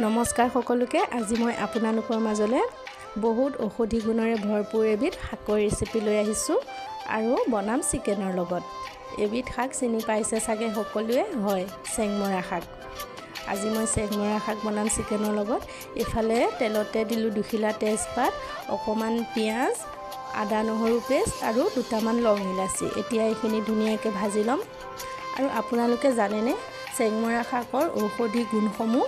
নমস্কাৰ সকলোকে। আজি মই আপোনালোকৰ মাজলৈ বহুত ঔষধি গুণৰে ভৰপূৰ এবিধ শাকৰ ৰেচিপি লৈ আহিছোঁ আৰু বনাম চিকেনৰ লগত। এবিধ শাক চিনি পাইছে চাগে সকলোৱে, হয় চেংমৰা শাক। আজি মই চেংমৰা শাক বনাম চিকেনৰ লগত। ইফালে তেলতে দিলোঁ 2 খিলা তেজপাত, অকণমান পিঁয়াজ, আদা নহৰু পেষ্ট আৰু দুটামান লং ইলাচি। এতিয়া এইখিনি ধুনীয়াকৈ ভাজি ল'ম। আৰু আপোনালোকে জানেনে চেংমৰা শাকৰ ঔষধি গুণসমূহ?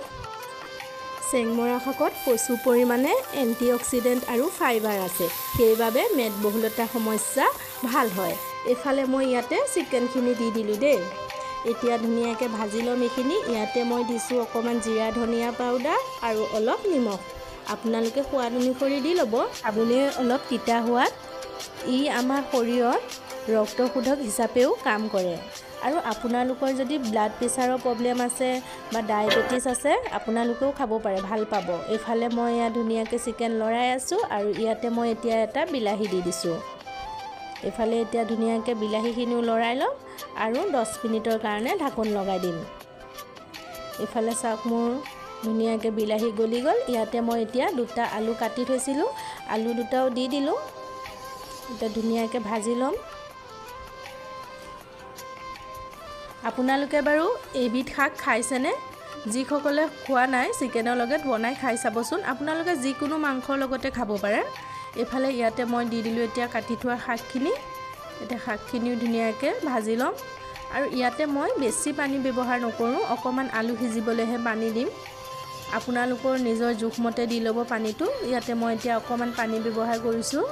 চেংমৰা শাকত প্ৰচুৰ পৰিমাণে এণ্টিঅক্সিডেণ্ট আৰু ফাইবাৰ আছে, সেইবাবে মেদবহুলতা সমস্যা ভাল হয়। এইফালে মই ইয়াতে চিকেনখিনি দি দিলোঁ দেই। এতিয়া ধুনীয়াকৈ ভাজি ল'ম এইখিনি। ইয়াতে মই দিছোঁ অকণমান জিৰা ধনিয়া পাউডাৰ আৰু অলপ নিমখ। আপোনালোকে সোৱাদ অনুসৰি দি ল'ব। খাবলৈ অলপ তিতা সোৱাদ। ই আমাৰ শৰীৰত ৰক্তশোধক হিচাপেও কাম কৰে। আৰু আপোনালোকৰ যদি ব্লাড প্ৰেছাৰৰ প্ৰব্লেম আছে বা ডায়েবেটিছ আছে, আপোনালোকেও খাব পাৰে, ভাল পাব। এইফালে মই ইয়াত ধুনীয়াকৈ চিকেন লৰাই আছোঁ আৰু ইয়াতে মই এতিয়া এটা বিলাহী দি দিছোঁ। এইফালে এতিয়া ধুনীয়াকৈ বিলাহীখিনিও লৰাই ল'ম আৰু 10 মিনিটৰ কাৰণে ঢাকোন লগাই দিম। এইফালে চাওক মোৰ ধুনীয়াকৈ বিলাহী গলি গ'ল। ইয়াতে মই এতিয়া 2টা আলু কাটি থৈছিলোঁ, আলু দুটাও দি দিলোঁ। এতিয়া ধুনীয়াকৈ ভাজি ল'ম। আপোনালোকে বাৰু এইবিধ শাক খাইছেনে? যিসকলে খোৱা নাই চিকেনৰ লগত বনাই খাই চাবচোন। আপোনালোকে যিকোনো মাংসৰ লগতে খাব পাৰে। এইফালে ইয়াতে মই দি দিলোঁ এতিয়া কাটি থোৱা শাকখিনি। এতিয়া শাকখিনিও ধুনীয়াকৈ ভাজি ল'ম। আৰু ইয়াতে মই বেছি পানী ব্যৱহাৰ নকৰোঁ, অকণমান আলু সিজিবলৈহে পানী দিম। আপোনালোকৰ নিজৰ জোখমতে দি ল'ব পানীটো। ইয়াতে মই এতিয়া অকণমান পানী ব্যৱহাৰ কৰিছোঁ।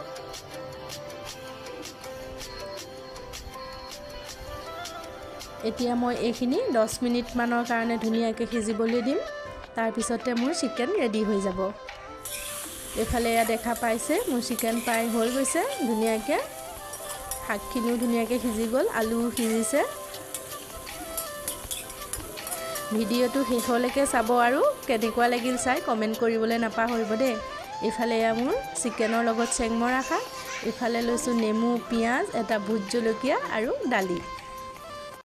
এতিয়া মই এইখিনি 10 মিনিটমানৰ কাৰণে ধুনীয়াকৈ সিজিবলৈ দিম। তাৰপিছতে মোৰ চিকেন ৰেডি হৈ যাব। এইফালে এয়া দেখা পাইছে মোৰ চিকেন প্ৰায় হৈ গৈছে ধুনীয়াকৈ। শাকখিনিও ধুনীয়াকৈ সিজি গ'ল, আলুও সিজিছে। ভিডিঅ'টো শেষলৈকে চাব আৰু কেনেকুৱা লাগিল চাই কমেণ্ট কৰিবলৈ নাপাহৰিব দেই। এইফালে এয়া মোৰ চিকেনৰ লগত চেংমৰা শাক। এইফালে লৈছোঁ নেমু, পিঁয়াজ, এটা ভোট জলকীয়া আৰু দালি।